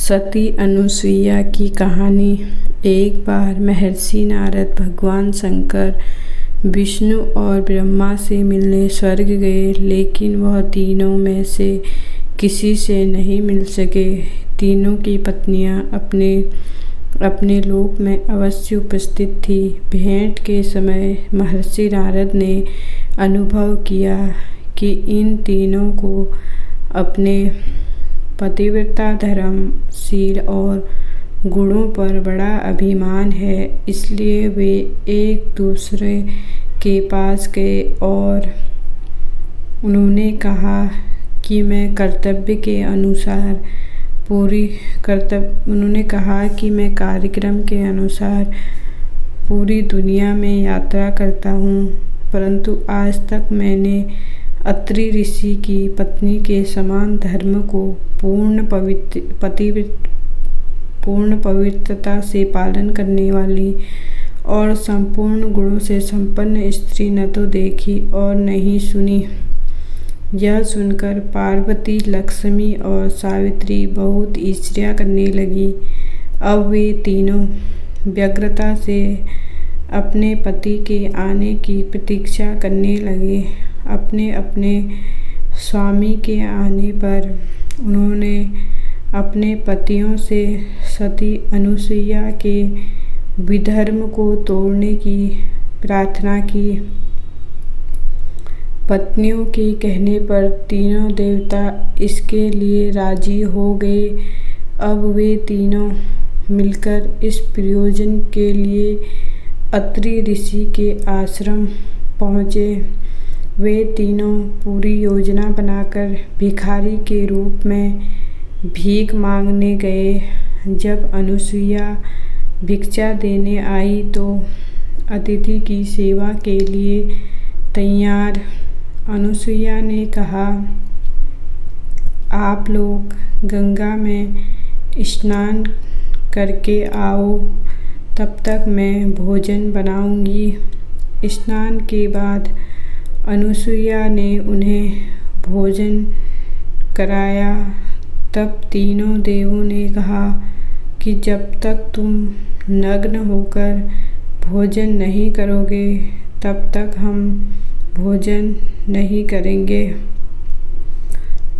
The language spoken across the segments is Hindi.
सती अनुसुईया की कहानी। एक बार महर्षि नारद भगवान शंकर, विष्णु और ब्रह्मा से मिलने स्वर्ग गए, लेकिन वह तीनों में से किसी से नहीं मिल सके। तीनों की पत्नियां अपने अपने लोक में अवश्य उपस्थित थी। भेंट के समय महर्षि नारद ने अनुभव किया कि इन तीनों को अपने पतिव्रता, धर्मशील और गुणों पर बड़ा अभिमान है। इसलिए वे एक दूसरे के पास गए और उन्होंने कहा कि मैं कार्यक्रम के अनुसार पूरी दुनिया में यात्रा करता हूँ, परंतु आज तक मैंने अत्रि ऋषि की पत्नी के समान धर्म को पूर्ण पवित्रता से पालन करने वाली और संपूर्ण गुणों से संपन्न स्त्री न तो देखी और न ही सुनी। यह सुनकर पार्वती, लक्ष्मी और सावित्री बहुत ईर्ष्या करने लगी। अब वे तीनों व्यग्रता से अपने पति के आने की प्रतीक्षा करने लगे। अपने अपने स्वामी के आने पर उन्होंने अपने पतियों से सती अनुसुईया के विधर्म को तोड़ने की प्रार्थना की। पत्नियों के कहने पर तीनों देवता इसके लिए राजी हो गए। अब वे तीनों मिलकर इस प्रयोजन के लिए अत्रि ऋषि के आश्रम पहुँचे। वे तीनों पूरी योजना बनाकर भिखारी के रूप में भीख मांगने गए। जब अनुसुईया भिक्षा देने आई तो अतिथि की सेवा के लिए तैयार। अनुसुईया ने कहा, आप लोग गंगा में स्नान करके आओ, तब तक मैं भोजन बनाऊंगी। स्नान के बाद अनुसुईया ने उन्हें भोजन कराया। तब तीनों देवों ने कहा कि जब तक तुम नग्न होकर भोजन नहीं करोगे, तब तक हम भोजन नहीं करेंगे।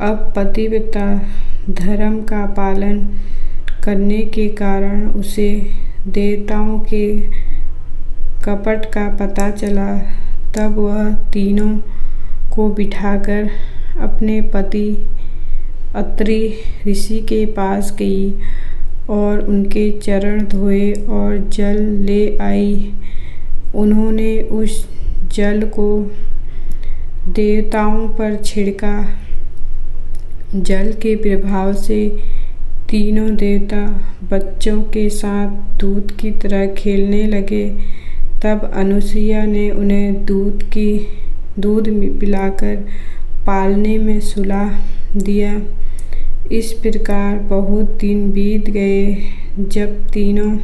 अब पतिव्रता धर्म का पालन करने के कारण उसे देवताओं के कपट का पता चला। तब वह तीनों को बिठाकर अपने पति अत्रि ऋषि के पास गई और उनके चरण धोए और जल ले आई। उन्होंने उस जल को देवताओं पर छिड़का। जल के प्रभाव से तीनों देवता बच्चों के साथ दूध की तरह खेलने लगे। तब अनुसुईया ने उन्हें दूध पिलाकर पालने में सुला दिया। इस प्रकार बहुत दिन बीत गए। जब तीनों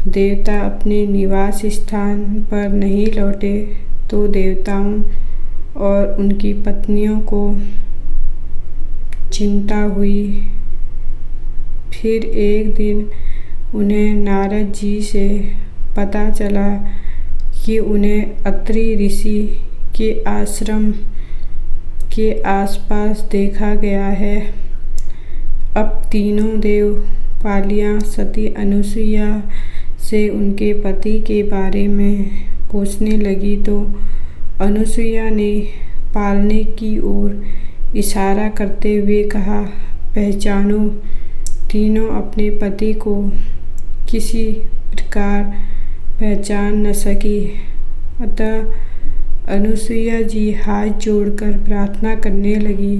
देवता अपने निवास स्थान पर नहीं लौटे तो देवताओं और उनकी पत्नियों को चिंता हुई। फिर एक दिन उन्हें नारद जी से पता चला कि उन्हें अत्रि ऋषि के आश्रम के आसपास देखा गया है। अब तीनों देवपालियाँ सती अनुसुईया से उनके पति के बारे में पूछने लगी तो अनुसुईया ने पालने की ओर इशारा करते हुए कहा, पहचानो। तीनों अपने पति को किसी प्रकार पहचान न सकी। अतः अनुसुईया जी हाथ जोड़कर प्रार्थना करने लगी,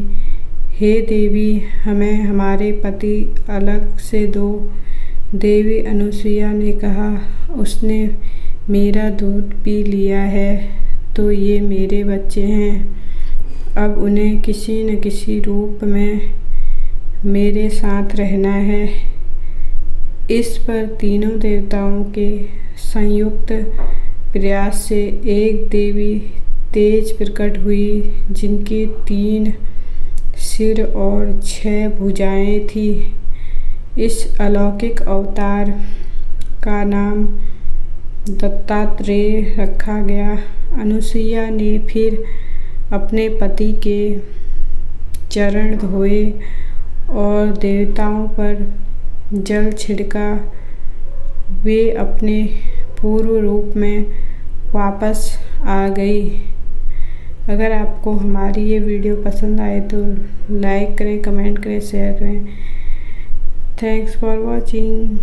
हे देवी, हमें हमारे पति अलग से दो। देवी अनुसुईया ने कहा, उसने मेरा दूध पी लिया है तो ये मेरे बच्चे हैं। अब उन्हें किसी न किसी रूप में मेरे साथ रहना है। इस पर तीनों देवताओं के संयुक्त प्रयास से एक देवी तेज प्रकट हुई, जिनकी 3 सिर और 6 भुजाएं थी। इस अलौकिक अवतार का नाम दत्तात्रेय रखा गया। अनुसुईया ने फिर अपने पति के चरण धोए और देवताओं पर जल छिड़का। वे अपने पूर्व रूप में वापस आ गई। अगर आपको हमारी ये वीडियो पसंद आए तो लाइक करें, कमेंट करें, शेयर करें। Thanks for watching.